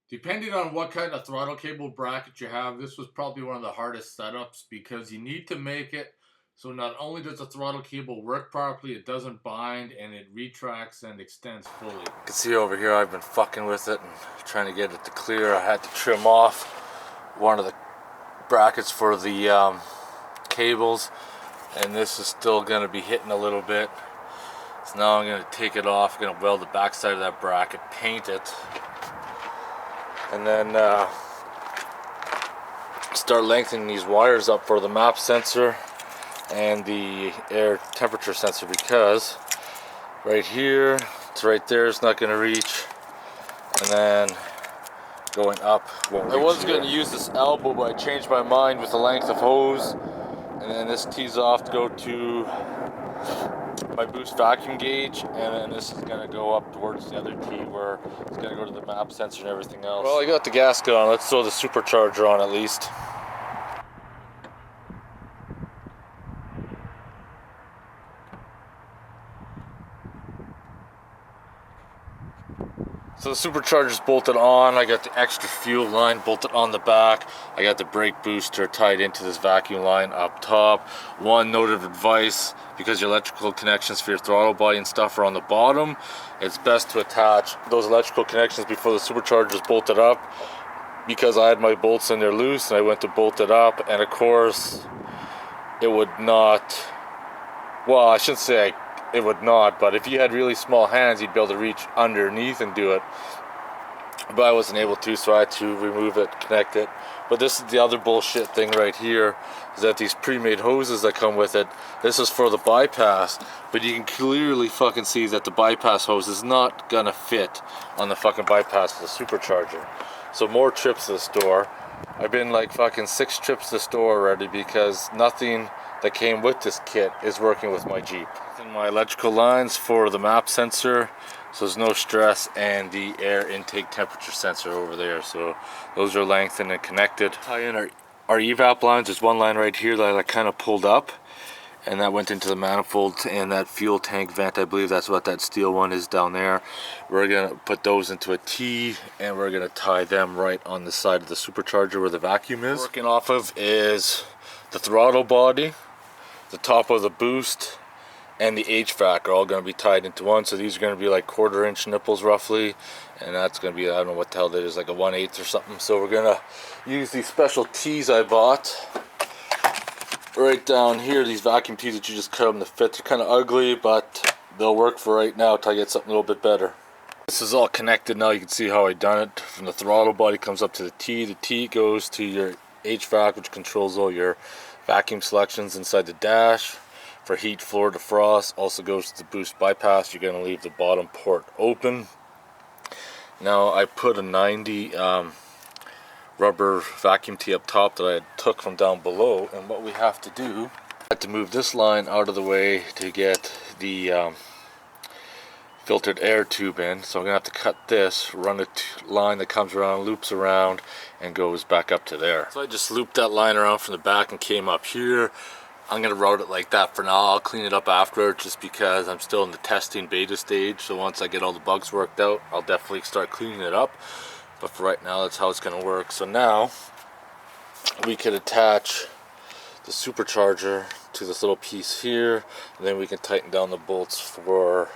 Depending on what kind of throttle cable bracket you have, this was probably one of the hardest setups because you need to make it so not only does the throttle cable work properly, it doesn't bind and it retracts and extends fully. You can see over here I've been fucking with it and trying to get it to clear. I had to trim off one of the brackets for the cables, and this is still going to be hitting a little bit. So now I'm going to take it off, I'm going to weld the back side of that bracket, paint it, and then start lengthening these wires up for the map sensor and the air temperature sensor, because right here to right there is not going to reach, and then going up won't reach. I was going to use this elbow, but I changed my mind with the length of hose, and then this tees off to go to my boost vacuum gauge, and then this is going to go up towards the other tee where it's going to go to the map sensor and everything else. Well, I got the gasket on. Let's throw the supercharger on at least. So the supercharger's bolted on. I got the extra fuel line bolted on the back. I got the brake booster tied into this vacuum line up top. One note of advice, because your electrical connections for your throttle body and stuff are on the bottom, it's best to attach those electrical connections before the supercharger is bolted up, because I had my bolts in there loose and I went to bolt it up, and of course it would not, well, I shouldn't say it would not, but if you had really small hands, you'd be able to reach underneath and do it. But I wasn't able to, so I had to remove it, connect it. But this is the other bullshit thing right here, is that these pre-made hoses that come with it, this is for the bypass, but you can clearly fucking see that the bypass hose is not gonna fit on the fucking bypass of the supercharger. So more trips to the store. I've been like fucking 6 trips to the store already, because nothing that came with this kit is working with my Jeep. And my electrical lines for the map sensor, so there's no stress, and the air intake temperature sensor over there, so those are lengthened and connected. Tie in our evap lines. There's one line right here that I kind of pulled up, and that went into the manifold and that fuel tank vent. I believe that's what that steel one is down there. We're gonna put those into a T, and we're gonna tie them right on the side of the supercharger where the vacuum is. Working off of is the throttle body, the top of the boost, and the HVAC are all going to be tied into one. So these are going to be like 1/4 inch nipples roughly, and that's going to be, I don't know what the hell that is, like a 1/8 or something. So we're going to use these special tees I bought right down here, these vacuum tees that you just cut them to fit. They're kind of ugly, but they'll work for right now until I get something a little bit better. This is all connected now. You can see how I done it. From the throttle body comes up to the T goes to your HVAC, which controls all your vacuum selections inside the dash. For heat, floor, defrost, also goes to the boost bypass. You're going to leave the bottom port open. Now I put a 90 rubber vacuum tee up top that I took from down below, and what we have to do, I had to move this line out of the way to get the filtered air tube in. So I'm going to have to cut this, run a line that comes around, loops around, and goes back up to there. So I just looped that line around from the back and came up here. I'm going to route it like that for now. I'll clean it up after, just because I'm still in the testing beta stage. So once I get all the bugs worked out, I'll definitely start cleaning it up. But for right now, that's how it's going to work. So now we could attach the supercharger to this little piece here, and then we can tighten down the bolts for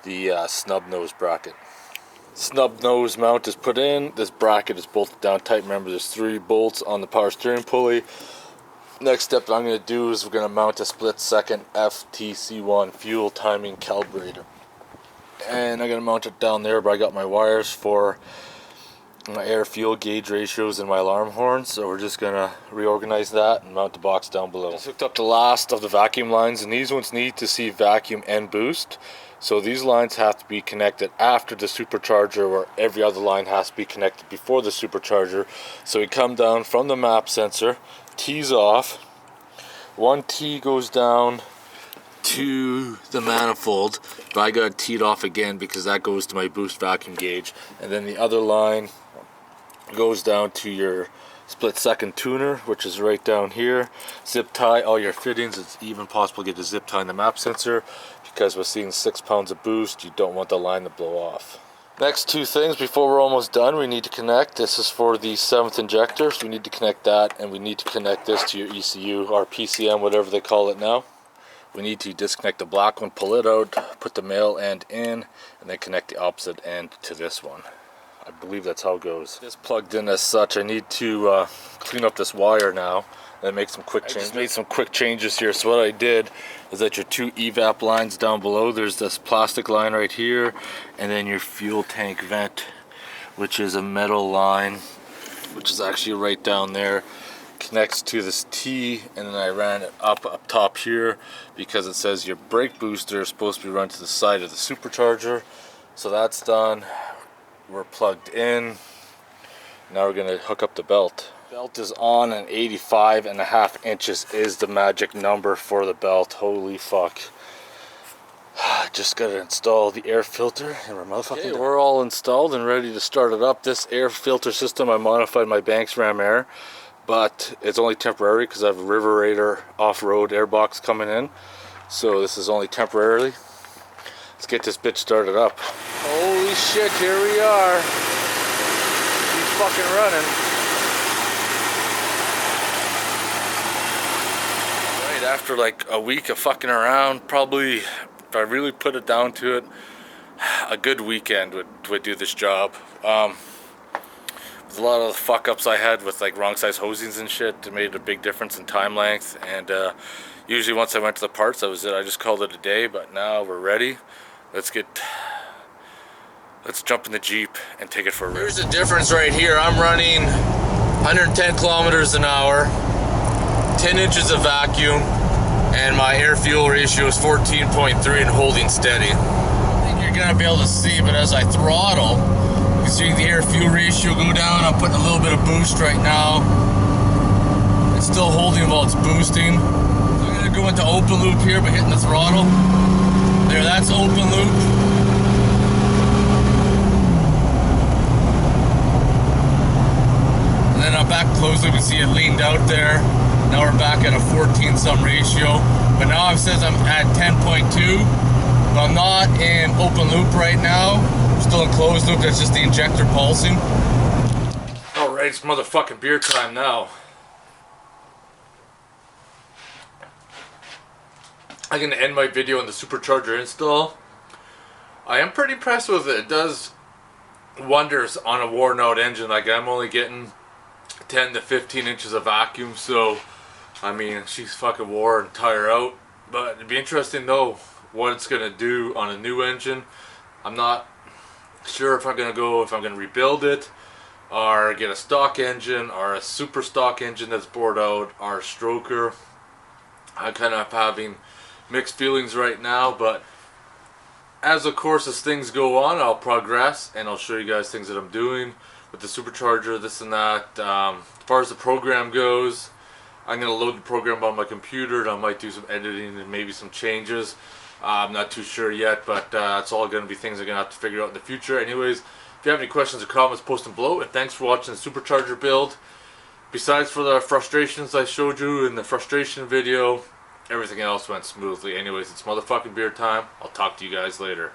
the snub nose bracket. Snub nose mount is put in. This bracket is bolted down tight. Remember, there's 3 bolts on the power steering pulley. Next step that I'm going to do is we're going to mount a split-second FTC1 fuel timing calibrator, and I'm going to mount it down there. But I got my wires for my air fuel gauge ratios and my alarm horn, so we're just going to reorganize that and mount the box down below. Just hooked up the last of the vacuum lines, and these ones need to see vacuum and boost. So these lines have to be connected after the supercharger, where every other line has to be connected before the supercharger. So we come down from the map sensor, tees off. One tee goes down to the manifold, but I got it teed off again because that goes to my boost vacuum gauge. And then the other line goes down to your split-second tuner, which is right down here. Zip tie all your fittings. It's even possible to get a zip tie in the map sensor, because we're seeing 6 pounds of boost. You don't want the line to blow off. Next two things before we're almost done, we need to connect. This is for the 7th injector, so we need to connect that, and we need to connect this to your ECU or PCM, whatever they call it now. We need to disconnect the black one, pull it out, put the male end in, and then connect the opposite end to this one. I believe that's how it goes. It's plugged in as such. I need to clean up this wire now and make some quick changes. I just made some quick changes here. So what I did is that your two evap lines down below, there's this plastic line right here, and then your fuel tank vent, which is a metal line, which is actually right down there, connects to this T, and then I ran it up top here because it says your brake booster is supposed to be run to the side of the supercharger. So that's done. We're plugged in. Now we're gonna hook up the belt. Belt is on, and 85.5 inches is the magic number for the belt. Holy fuck. Just gotta install the air filter, and we're motherfucking done. We're all installed and ready to start it up. This air filter system, I modified my Banks Ram Air, but it's only temporary because I have a River Raider off-road airbox coming in. So this is only temporarily. Let's get this bitch started up. Holy shit, here we are. He's fucking running. Right after like a week of fucking around, probably, if I really put it down to it, a good weekend would do this job. With a lot of the fuck ups I had with like wrong size hosings and shit, it made a big difference in time length. And usually once I went to the parts, that was it. I just called it a day. But now we're ready. Let's jump in the Jeep and take it for a ride. Here's the difference right here. I'm running 110 kilometers an hour, 10 inches of vacuum, and my air fuel ratio is 14.3 and holding steady. I think you're gonna be able to see, but as I throttle, you can see the air fuel ratio go down. I'm putting a little bit of boost right now. It's still holding while it's boosting. So I'm gonna go into open loop here by hitting the throttle. There, that's open loop. And then I'm back close loop. You can see it leaned out there. Now we're back at a 14-some ratio. But now it says I'm at 10.2. But I'm not in open loop right now. I'm still in closed loop. That's just the injector pulsing. Alright, it's motherfucking beer time now. I'm going to end my video on the supercharger install. I am pretty impressed with it. It does wonders on a worn out engine. Like, I'm only getting 10 to 15 inches of vacuum, so I mean, she's fucking wore and tire out. But it'd be interesting though what it's going to do on a new engine. I'm not sure if I'm going to rebuild it, or get a stock engine, or a super stock engine that's bored out, or a stroker. I'm kind of having mixed feelings right now, but as things go on, I'll progress and I'll show you guys things that I'm doing with the supercharger, this and that. As far as the program goes, I'm going to load the program on my computer, and I might do some editing and maybe some changes. I'm not too sure yet, but it's all going to be things I'm going to have to figure out in the future. Anyways, if you have any questions or comments, post them below, and thanks for watching the supercharger build. Besides for the frustrations I showed you in the frustration video, everything else went smoothly. Anyways, it's motherfucking beer time. I'll talk to you guys later.